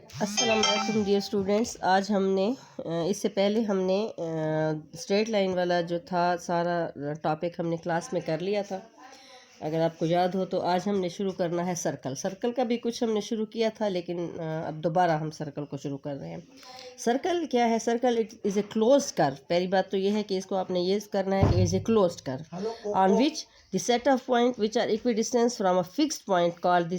अस्सलाम वालेकुम dear students. आज हमने इससे पहले हमने स्ट्रेट लाइन वाला जो था सारा टॉपिक हमने क्लास में कर लिया था, अगर आपको याद हो। तो आज हमने शुरू करना है सर्कल का भी कुछ हमने शुरू किया था, लेकिन अब दोबारा हम सर्कल को शुरू कर रहे हैं। सर्कल क्या है? Circle it is a closed curve. पहली बात तो ये है कि इसको आपने ये करना है कि is a closed curve on which the set of point which are equi distance from a fixed point called the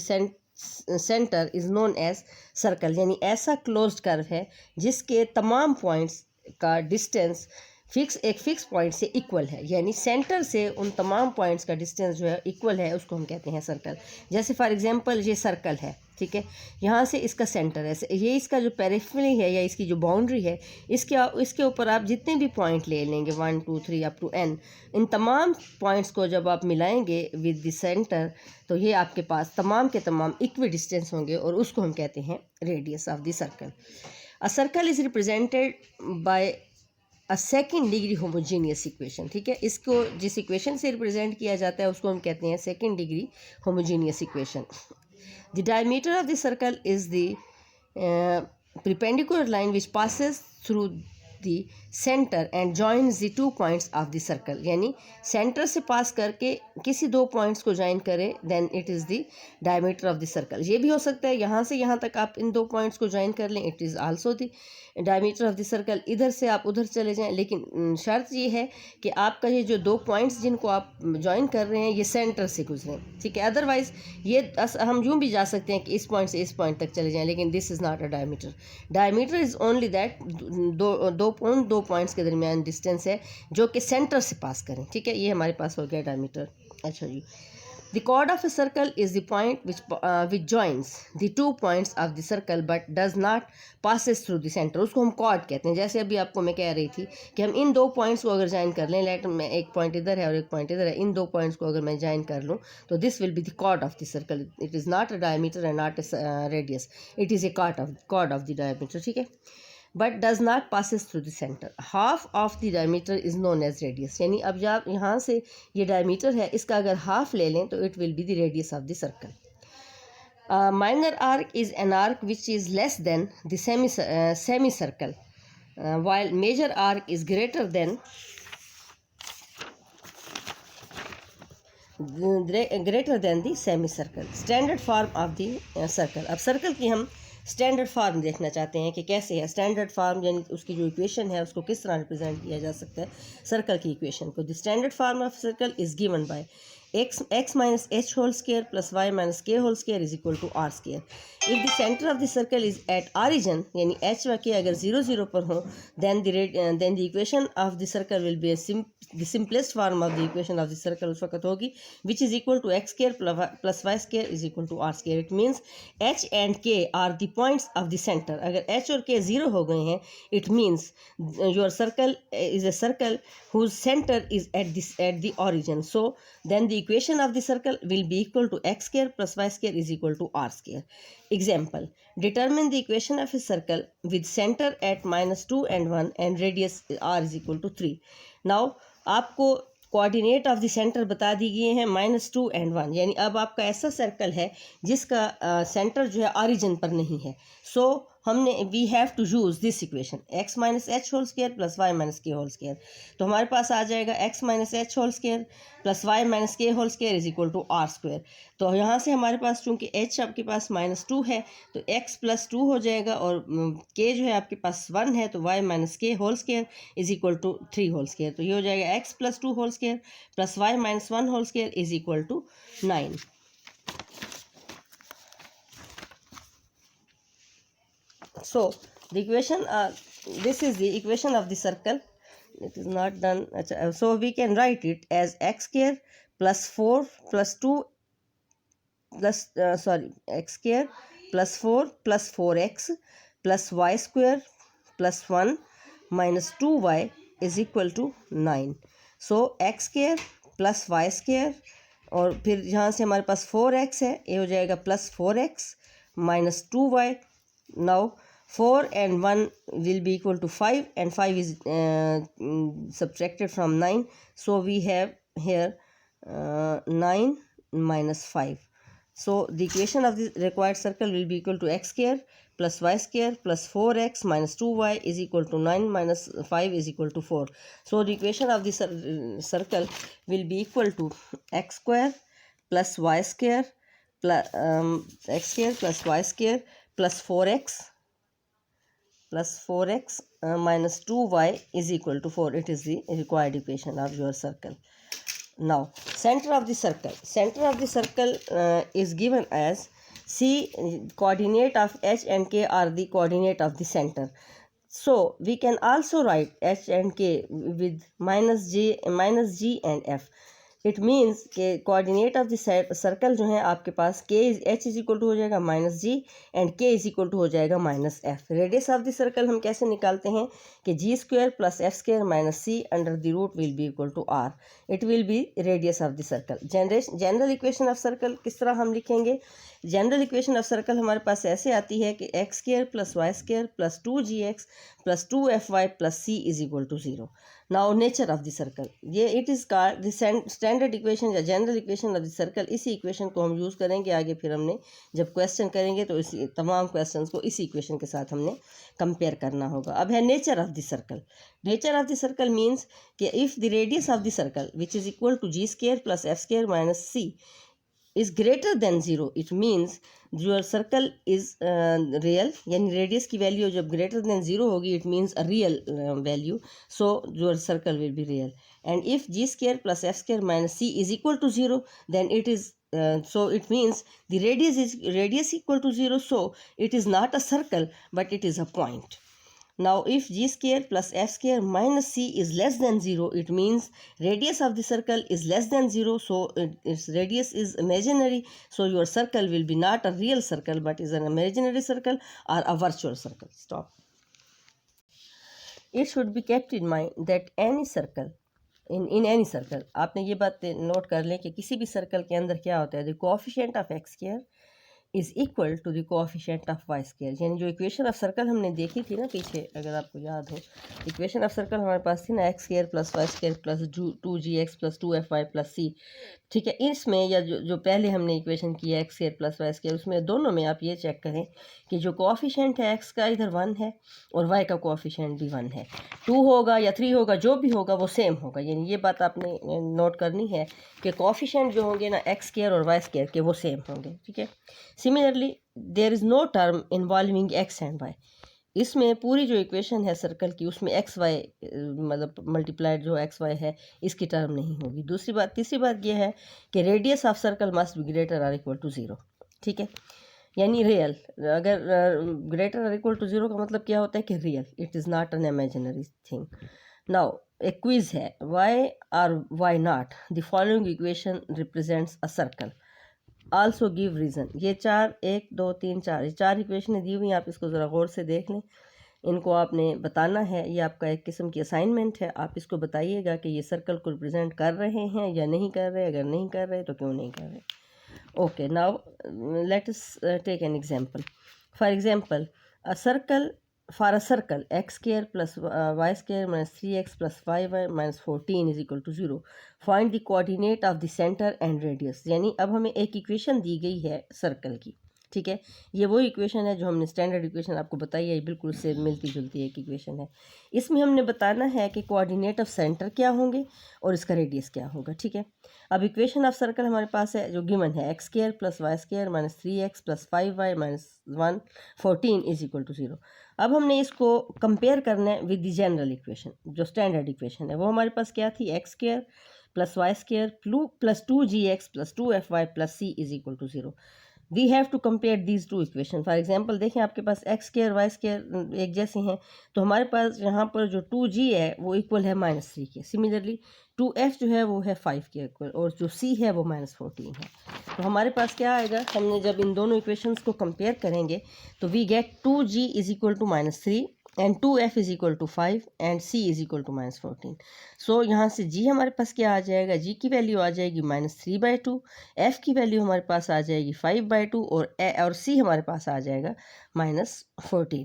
centre is known as circle. यानी ऐसा क्लोज्ड कर्व है जिसके तमाम पॉइंट्स का डिस्टेंस एक फिक्स पॉइंट से equal है, यानी सेंटर से उन तमाम पॉइंट्स का डिस्टेंस जो है इक्वल है, उसको हम कहते हैं सर्कल। जैसे फॉर एग्जांपल ये सर्कल है, ठीक है, यहाँ से इसका सेंटर है, ये इसका जो पेरिफेरी है या इसकी जो बाउंड्री है, इसके ऊपर आप जितने भी पॉइंट ले लेंगे 1 2 3 अप टू n, इन तमाम पॉइंट्स को जब आप मिलाएंगे विद द सेंटर, तो ये आपके पास तमाम के तमाम इक्वी डिस्टेंस होंगे और उसको हम कहते हैं radius of the circle. A circle is represented by a second degree homogeneous equation. ठीक है, इसको जिस इक्वेशन से रिप्रेजेंट किया जाता है उसको हम कहते हैं second degree homogeneous equation. The diameter of the circle is the perpendicular line which passes through the center and joins the 2 points of the circle। यानी सेंटर से पास करके किसी 2 पॉइंट्स को ज्वाइन करें, then it is the diameter of the circle. ये भी हो सकता है यहाँ से यहाँ तक आप इन 2 पॉइंट्स को ज्वाइन कर लें, it is also the diameter of the circle. इधर से आप उधर चले जाएं, लेकिन शर्त ये है कि आपका ये जो 2 पॉइंट्स जिनको आप ज्वाइन कर रहे हैं ये सेंटर से गुजरें, ठीक है। अदरवाइज़ ये हम यूँ भी जा सकते हैं कि इस पॉइंट से इस पॉइंट तक चले जाएं, लेकिन this is not a diameter. Diameter is only that दो पॉइंट्स के दरमियान डिस्टेंस है जो कि सेंटर से पास करें, ठीक है। ये हमारे पास हो गया डायमीटर। अच्छा जी, the chord of a circle is the point which joins the 2 points of the circle but does not passes through the center। उसको हम chord कहते हैं। जैसे अभी आपको मैं कह रही थी कि हम इन 2 पॉइंट्स को अगर ज्वाइन कर लें, लेट में एक पॉइंट इधर है और एक पॉइंट इधर है, इन 2 पॉइंट्स को अगर मैं ज्वाइन कर लूँ तो this will be the chord of the circle। It is not a diameter and not a radius, it is a chord of the diameter, ठीक है, but does not passes through the centre. Half of the diameter is known as radius. यानी अब जब यहाँ से ये diameter है, इसका अगर हाफ ले लें तो it will be the radius of the circle. Minor arc is an arc which is less than the semi circle while major arc is greater than the semicircle। Standard form of the circle. अब circle की हम standard farm देखना चाहते हैं कि कैसे है standard farm, यानी उसकी जो इक्वेशन है उसको किस तरह रिप्रेजेंट किया जा सकता है सर्कल की इक्वेशन को। The standard form of circle is given by x minus h whole square plus y minus k whole square is equal to r square। if the center of the circle is at origin, यानी h व k अगर 0 0 पर हो, then the equation of the circle will be the simplest form of the equation of the circle उस वक्त होगी which is equal to x square plus y square is equal to r square। it means h and k are the points of the center। अगर h और k 0 हो गए हैं, it means your circle is a circle whose center is at the origin। so then the equation of the circle will be equal to x square plus y square is equal to r square। example, determine the equation of a circle with center at -2 and 1 and radius r is equal to 3। now आपको coordinate of the centre बता दी गए हैं -2 and 1, यानी अब आपका ऐसा circle है जिसका सेंटर जो है ऑरिजिन पर नहीं है। सो हमने we have to use this equation x minus H whole square plus Y minus के होल स्क्वायर। तो हमारे पास आ जाएगा x minus H whole square plus Y minus के whole square is equal to R square. तो यहाँ से हमारे पास चूँकि h आपके पास -2 है तो x प्लस 2 हो जाएगा, और k जो है आपके पास 1 है तो y माइनस के whole square is equal to 3 whole square. तो ये हो जाएगा x plus 2 whole square plus y minus 1 whole square is equal to 9। So the equation this is the equation of the circle। it is not done। so we can write it as x square plus 4 plus 2 plus x square plus 4 plus 4x plus y square plus 1 minus 2y is equal to 9। so x square plus y square, और फिर यहाँ से हमारे पास 4x है, ये हो जाएगा plus 4x minus 2y। now 4 and 1 will be equal to 5 and 5 is subtracted from 9, so we have here 9 minus 5। So the equation of the required circle will be equal to x square plus y square plus 4x minus 2y is equal to 9 minus 5 is equal to 4. So the equation of the circle will be equal to x square plus y square plus x square plus y square plus 4x minus 2y is equal to 4. It is the required equation of your circle. Now, center of the circle. Center of the circle is given as C. Coordinate of H and K are the coordinate of the center. So, we can also write H and K with minus G and F. It means के coordinate of the circle जो है आपके पास के H is equal to हो जाएगा minus G and K is equal to हो जाएगा minus F. Radius of the circle हम कैसे निकालते हैं कि G square plus F square minus C under the root will be equal to R. It will be radius of the circle. General equation of circle किस तरह हम लिखेंगे? General equation of circle हमारे पास ऐसे आती है कि X square plus Y square plus 2gx plus 2fy plus C is equal to 0. Now nature of the circle, ये it is called the standard equation या general equation of the circle. इसी equation को हम use करेंगे आगे. फिर हमने जब क्वेश्चन करेंगे तो इसी तमाम क्वेश्चन को इसी इक्वेशन के साथ हमने कंपेयर करना होगा. अब है nature of the circle. Nature of the circle means कि if the radius of the circle which is equal to G square plus F square minus C is greater than 0, it means your circle is real. यानी radius की value जब greater than 0 होगी it means a real value, so your circle will be real. And if g square plus f square minus c is equal to 0, then it is so it means the radius equal to 0, so it is not a circle but it is a point. Now if g square plus f square minus c is less than 0, it means radius of the circle is less than 0, so its radius is imaginary, so your circle will be not a real circle but is an imaginary circle or a virtual circle. Stop. It should be kept in mind that any circle in any circle, आपने ये बात note कर लें कि किसी भी circle के अंदर क्या होता है, the coefficient of x square is equal to the coefficient of y square. यानी जो इक्वेशन ऑफ सर्कल हमने देखी थी ना पीछे, अगर आपको याद हो, इक्वेशन ऑफ सर्कल हमारे पास थी ना x square plus Y square plus 2gx plus 2fy plus c. ठीक है, इसमें या जो पहले हमने इक्वेशन की है x square plus Y square, उसमें दोनों में आप ये चेक करें कि जो कोएफिशिएंट है एक्स का इधर 1 है और वाई का कोएफिशिएंट भी 1 है. 2 होगा या 3 होगा, जो भी होगा वो सेम होगा. यानी ये बात आपने नोट करनी है कि कोएफिशिएंट जो होंगे ना एक्स स्क्वायर और वाई स्क्वायर के वो सेम होंगे. ठीक है. Similarly there is no term involving x and y. इसमें पूरी जो इक्वेशन है सर्कल की उसमें एक्स वाई मतलब मल्टीप्लाइड जो एक्स वाई है इसकी टर्म नहीं होगी. तीसरी बात यह है कि radius of circle must be greater और इक्वल टू 0. ठीक है, यानी रियल. अगर ग्रेटर और इक्वल टू 0 का मतलब क्या होता है कि real. It is not an imaginary thing. Now एक क्विज है, वाई और why not the following equation represents a circle. Also give reason. ये 1 2 3 4 ये 4 इक्वेशनें दी हुई हैं. आप इसको ज़रा गौर से देख लें. इनको आपने बताना है. ये आपका एक किस्म की असाइनमेंट है. आप इसको बताइएगा कि ये सर्कल को रिप्रेजेंट कर रहे हैं या नहीं कर रहे. अगर नहीं कर रहे तो क्यों नहीं कर रहे. Okay, now let us take an example. For example for a circle x square plus y square minus 3x plus 5y minus 14 is equal to 0. Find the coordinate of the center and radius. यानी अब हमें एक equation दी गई है circle की. ठीक है, ये वो इक्वेशन है जो हमने स्टैंडर्ड इक्वेशन आपको बताई है, बिल्कुल उससे मिलती जुलती एक इक्वेशन है. इसमें हमने बताना है कि कोऑर्डिनेट ऑफ सेंटर क्या होंगे और इसका रेडियस क्या होगा. ठीक है, अब इक्वेशन ऑफ सर्कल हमारे पास है जो गिवन है x square plus Y square minus 3x plus 5y minus 1 14 is equal to 0. अब हमने इसको कंपेयर करना है विद द जनरल इक्वेशन. जो स्टैंडर्ड इक्वेशन है वो हमारे पास क्या थी, x square plus Y square plus 2gx plus 2fy plus c is equal to 0. We have to compare these two equation. For example देखें, आपके पास एक्स स्क्वायर वाई स्क्वायर एक जैसे हैं, तो हमारे पास यहाँ पर जो 2g है वो इक्वल है -3 के. सिमिलरली 2f जो है वो है 5 के इक्वल और जो c है वो -14 है. तो हमारे पास क्या आएगा, हमने जब इन दोनों इक्वेशंस को कंपेयर करेंगे तो we get 2g is equal to -3 and 2f is equal to 5 and c is equal to -14. So यहाँ से g हमारे पास क्या आ जाएगा, g की वैल्यू आ जाएगी -3/2, f की वैल्यू हमारे पास आ जाएगी 5/2 और c हमारे पास आ जाएगा -14.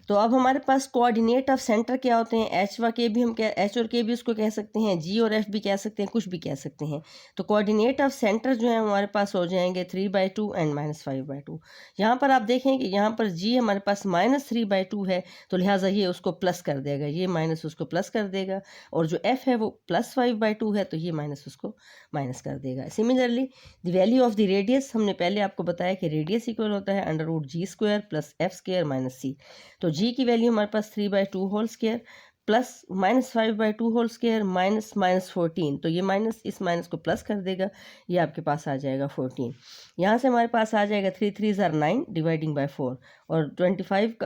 तो अब हमारे पास कोऑर्डिनेट ऑफ सेंटर क्या होते हैं, एच व के भी हम क्या, एच और के भी उसको कह सकते हैं, जी और एफ भी कह सकते हैं, कुछ भी कह सकते हैं। तो कोऑर्डिनेट ऑफ सेंटर जो है हमारे पास हो जाएंगे 3/2 एंड -5/2। यहाँ पर आप देखें कि यहाँ पर जी हमारे पास -3/2 है, तो लिहाजा ये उसको प्लस कर देगा, ये माइनस उसको प्लस कर देगा, और जो एफ है वो +5/2 है, तो ये माइनस उसको माइनस कर देगा। Similarly the value of the radius, हमने पहले आपको बताया कि रेडियस इक्वल होता है √g² + f² - c। तो जी की वैल्यू हमारे पास 3/2 whole square plus -5/2 whole square minus -14, तो ये माइनस इस माइनस को प्लस कर देगा, ये आपके पास आ जाएगा 14। यहाँ से हमारे पास आ जाएगा 3 3 ज़ार 9 डिवाइडिंग बाय 4, और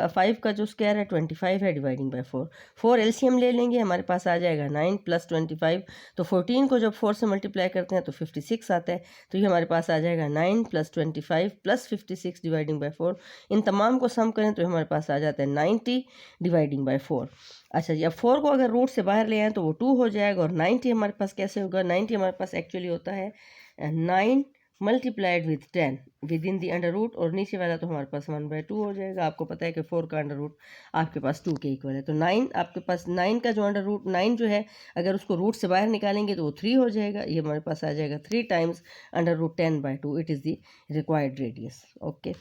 5 का जो स्क्वायर है 25 है डिवाइडिंग बाय 4। 4 एलसीएम ले लेंगे, हमारे पास आ जाएगा 9 + 25, तो 14 को जब 4 से मल्टीप्लाई करते हैं तो 56 आता है, तो ये हमारे पास आ जाएगा 9 + 25 + 56 डिवाइडिंग बाय 4। इन तमाम को सम करें तो हमारे पास आ जाता है 90 डिवाइडिंग बाय 4। अच्छा जी, अब 4 को अगर रूट से बाहर ले आएँ तो वो 2 हो जाएगा, और 90 हमारे पास कैसे होगा, 90 हमारे पास एक्चुअली होता है 9 multiplied with 10 within the under root, और नीचे वाला तो हमारे पास 1/2 हो जाएगा। आपको पता है कि 4 का अंडर रूट आपके पास 2 के इक्वल है, तो 9 आपके पास 9 का जो अंडर रूट 9 जो है अगर उसको रूट से बाहर निकालेंगे तो वो 3 हो जाएगा, ये हमारे पास आ जाएगा 3 times under root 10/2, it is the required radius. Okay,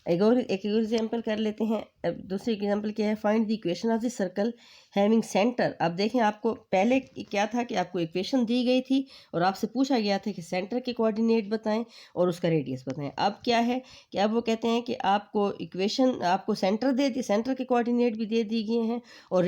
एक और एग्जाम्पल कर लेते हैं। अब दूसरी एग्जाम्पल क्या है, find the equation of the circle having centre. अब देखें, आपको पहले क्या था कि आपको इक्वेशन दी गई थी और आपसे पूछा गया था कि सेंटर के कोऑर्डिनेट बताएं और उसका रेडियस बताएं। अब क्या है कि अब वो कहते हैं कि आपको इक्वेशन, आपको सेंटर दे दी, सेंटर के कोऑर्डिनेट भी दे दिए गए हैं और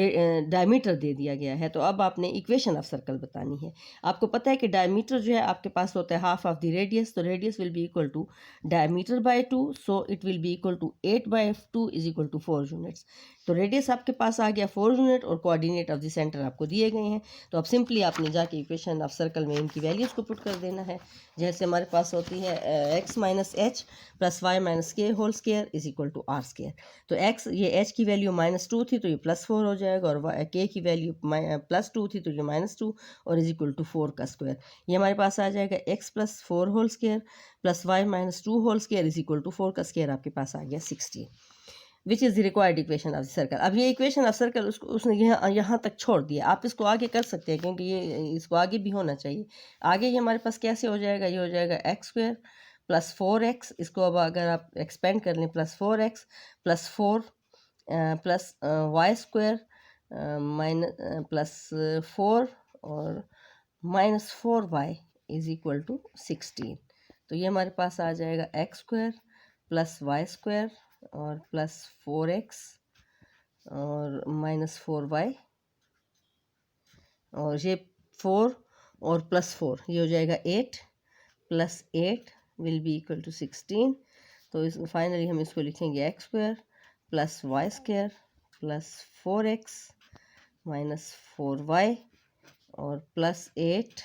डायमीटर दे दिया गया है, तो अब आपने इक्वेशन ऑफ सर्कल बतानी है। आपको पता है कि डायमीटर जो है आपके पास होता है हाफ ऑफ द रेडियस, तो radius will be equal to diameter by 2, so it will be equal to 8/2 is equal to 4 units. तो रेडियस आपके पास आ गया 4 यूनिट और कोऑर्डिनेट ऑफ द सेंटर आपको दिए गए हैं, तो अब सिंपली आपने जाके इक्वेशन ऑफ सर्कल में इनकी वैल्यूज़ को पुट कर देना है। जैसे हमारे पास होती है x - h + y - k whole square is equal to r²। तो x, ये h की वैल्यू -2 थी तो ये +4 हो जाएगा, और k की वैल्यू +2 थी तो ये -2 और इज इक्वल टू 4 का स्क्वायर। ये हमारे पास आ जाएगा x + 4 whole square + y - 2 whole square is equal to 4 का स्क्वायर, आपके पास आ गया 16, which is the required equation of the circle. अब ये इक्वेशन ऑफ सर्कल उसने यहाँ तक छोड़ दिया, आप इसको आगे कर सकते हैं क्योंकि ये इसको आगे भी होना चाहिए। आगे ये हमारे पास कैसे हो जाएगा, ये हो जाएगा x² + 4x, इसको अब अगर आप एक्सपेंड कर लें +4x + 4 + y² +4 और -4y इज इक्वल टू 16। तो ये हमारे पास आ जाएगा x² + y² और +4x और -4y, और ये 4 और +4 ये हो जाएगा 8 + 8 विल बी इक्वल टू 16। तो इस फाइनली हम इसको लिखेंगे x² + y² +4x -4y और +8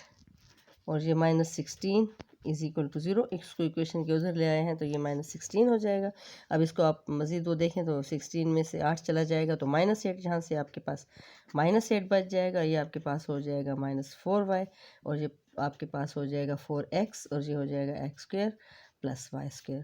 और ये -16 इज इक्वल टू 0। इसको इक्वेशन के उधर ले आए हैं तो ये -16 हो जाएगा। अब इसको आप मज़ीद वो देखें तो 16 में से 8 चला जाएगा तो -8, जहाँ से आपके पास -8 बच जाएगा, ये आपके पास हो जाएगा -4y और ये आपके पास हो जाएगा 4x और ये हो जाएगा x² + y²।